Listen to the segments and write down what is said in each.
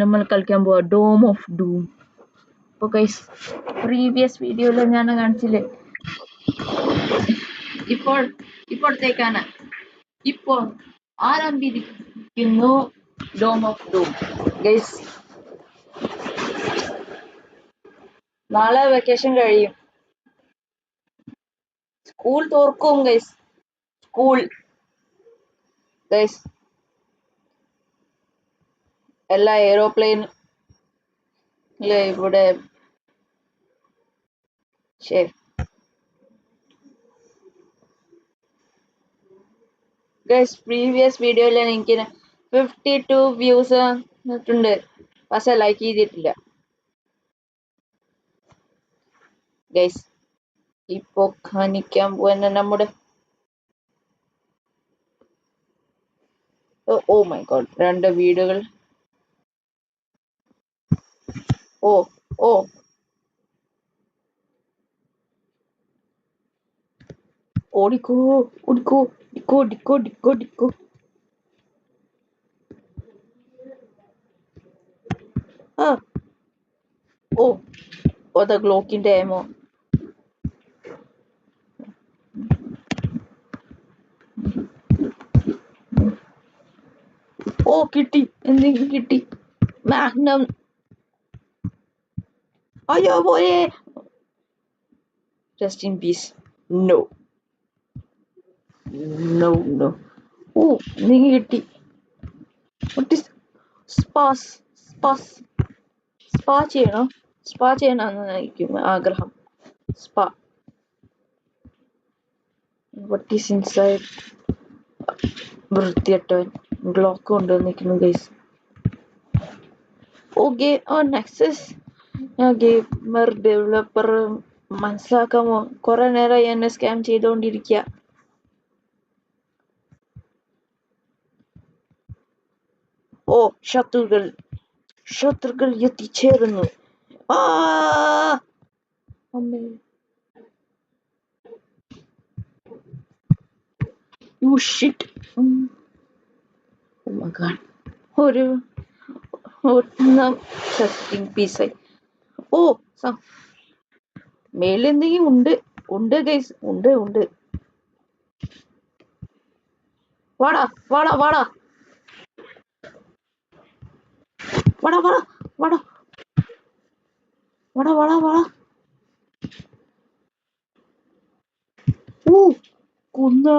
നമ്മൾ കളിക്കാൻ പോവാ ഡോം ഓഫ് ഡൂം. അപ്പോൾ ഗൈസ് പ്രീവിയസ് വീഡിയോയിൽ ഞാൻ കാണിച്ചില്ലേ, ഇപ്പോഴത്തേക്കാണ് ഇപ്പോൾ ആരംഭിക്കുന്നു ഡോം ഓഫ് ഡൂം. ഗൈസ് നാളെ വെക്കേഷൻ കഴിയും, സ്കൂൾ തുറക്കും ഗൈസ്. സ്കൂൾ ഗൈസ് എല്ലാ എയ്റോപ്ലെയിൻ ഇവിടെ ഗൈസ് പ്രീവിയസ് വീഡിയോയിൽ എനിക്ക് 52 വ്യൂസ് ഉണ്ട്, പക്ഷെ ലൈക്ക് ചെയ്തിട്ടില്ല ഗൈസ്. ഇപ്പൊ കാണിക്കാൻ പോകുന്ന നമ്മുടെ ഓ മൈ ഗോഡ് 2 വീഡിയോകൾ. ഓ ഓ ഓടിക്കോ ഓടിക്കോ ഡിക്കോ ഡിക്കോ ഡിക്കോ ഡിക്കോ. ഓ ഓ ഗ്ലോക്കിന്റെ ആമോ. ഓ കിട്ടി, എന്തെങ്കിലും കിട്ടി. മാഗ്നം. അയ്യോ പോയേ. Just in peace. No no no. Oh എന്തെങ്കിലും കിട്ടി. സ്പാസ് സ്പാസ് സ്പാ ചെയ്യണോ? സ്പാ ചെയ്യണമെന്നായിരിക്കും ആഗ്രഹം. സ്പാ. What is inside? വൃത്തിയട്ടവൻ ഗ്ലോക്ക് കൊണ്ടുവന്നിരിക്കുന്നു guys. Okay Nexus gamer developer മനസ്സിലാക്കാമോ? കുറെ നേരമായി എന്നെ സ്കാം ചെയ്തുകൊണ്ടിരിക്കുക. ഓ ശത്രുക്കൾ എത്തിച്ചേരുന്നു. അമ്മേ you shit. Oh my god. ഒരു പീസായി. ഓ മേളിൽ എന്തെങ്കിലും ഉണ്ട് ഗൈസ്. ഉണ്ട് വാടാ വാടാ വാടാ വാടാ വാടാ വാടാ വാടാ വാടാ വാടാ. കൊന്നടാ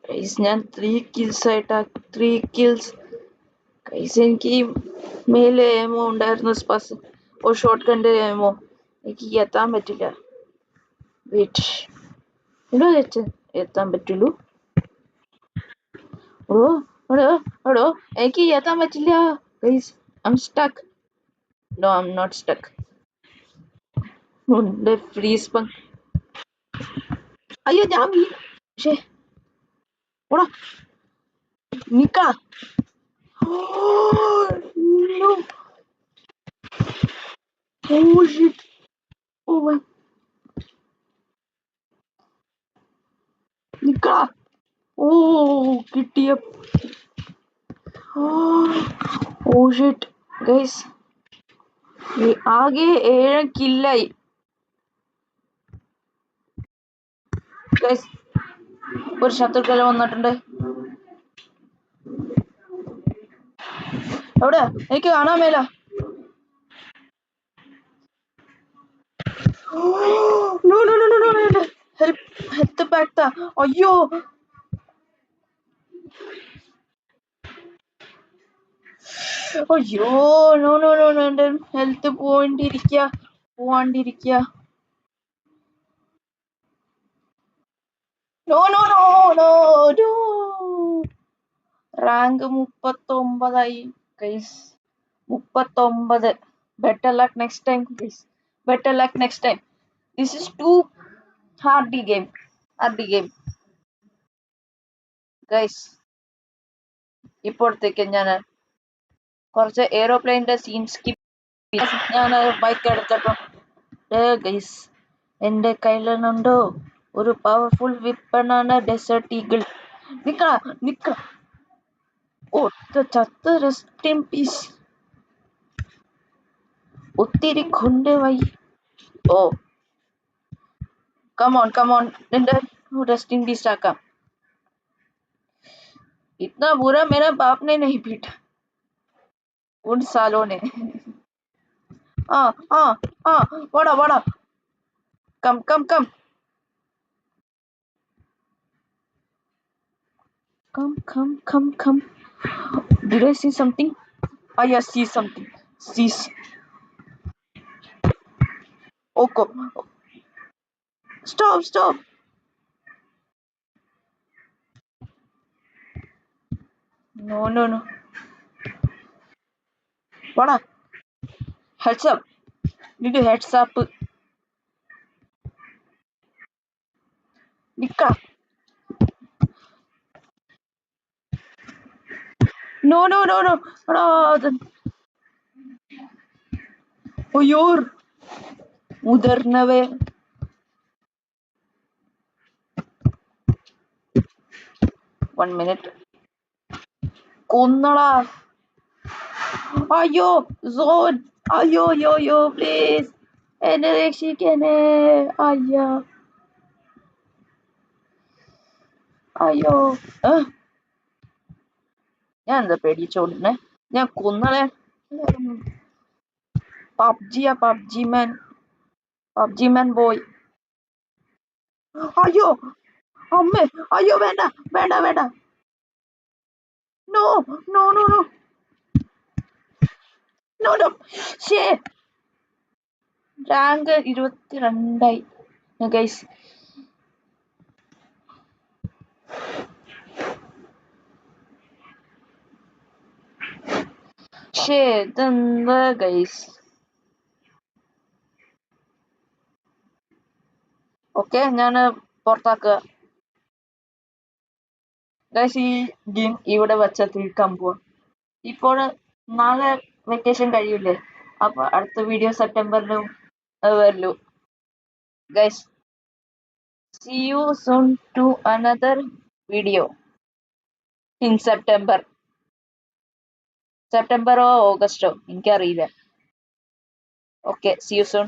ഗൈസ്. ഞാൻ 3 kills ആയിട്ടാ. 3 kills ഗൈസ്. എനിക്ക് മേലെ ഏമോ ഉണ്ടായിരുന്നു, സ്പസ് ഒരു ഷോട്ട് ഗണ്ണിന്റെ ഏമോ. എനിക്ക് എത്താൻ പറ്റില്ല. വെയിറ്റ്, ഇവിടെ എത്താൻ പറ്റുള്ളൂ. ഓടോ എനിക്ക് എത്താൻ പറ്റില്ല guys. I'm stuck. No, I'm not stuck. Freeze പങ്ക്. അയ്യോ ഞാൻ പക്ഷേ ഓടാ നിക്ക. No. Oh shit. Oh my. നിക്ക. ഓ കിട്ടിയ. Oh shit guys. ആകെ 7 കില്ലായി ഗൈസ്. ഒരു ശത്രുക്കൾ വന്നിട്ടുണ്ട്. എവിടെ? എനിക്ക് കാണാൻ മേല. ഹെൽത്ത് പാക്താ. അയ്യോ അയ്യോ നോ എന്റെ ഹെൽത്ത് പോവാണ്ടിരിക്കുക. No rank 39 guys. 39. Better luck next time guys. Better luck next time. This is too hard game guys. ഇപ്പോഴത്തേക്ക് ഞാൻ കുറച്ച് എയ്റോപ്ലെയിനിന്റെ സീൻ സ്കിപ്പ്. ഞാൻ ബൈക്ക് എടുത്തപ്പോ ഗൈസ് എന്റെ കയ്യിലുണ്ടോ ഒരു പവർഫുൾ വെപ്പണാണ് ഡെസേർട്ട് ഈഗിൾ. നിക്കളാ നിക്ക. ഒത്ത ചത്ത റെസ്റ്റ് ഇൻ പീസ്. ഒത്തിരി കൊണ്ടുപോയി. ഓ कम ऑन निंदर रेस्ट इन पीस आका. इतना बुरा मेरा बाप ने नहीं पीटा उन सालों ने. हाँ हाँ हाँ बड़ा बड़ा. कम come. Did I see something? Ah, yes, see something. See. Okay. Stop. No. Bada. Heads up. Need a heads up. Nikka. No. Oyor. മുതിർന്നവേ. 1 minute. കൊന്നടാ. അയ്യോ സോൺ. അയ്യോ പ്ലീസ് എന്നെ രക്ഷിക്കണേ. അയ്യോ ഞാൻ എന്താ പേടിച്ചോടുന്നേ. ഞാൻ കൊന്നളെ. പബ്ജി മാൻ ബോയ്. അയ്യോ അമ്മേ. അയ്യോ വേണ്ട. നോ. ഷേ റാങ്ക് 22 ഗൈസ്. ഷേ ഇതെന്താ ഗൈസ്. ഓക്കെ ഞാൻ പുറത്താക്കുക ഗൈസ്. ഈ ഗെയിം ഇവിടെ വച്ച തീർക്കാൻ പോവാ. ഇപ്പോൾ നാളെ വെക്കേഷൻ കഴിയൂലേ, അപ്പൊ അടുത്ത വീഡിയോ സെപ്റ്റംബറിലും വരുള്ളൂ guys. see you soon to another video in സെപ്റ്റംബറോ ഓഗസ്റ്റോ എനിക്കറിയില്ല. Okay see you soon.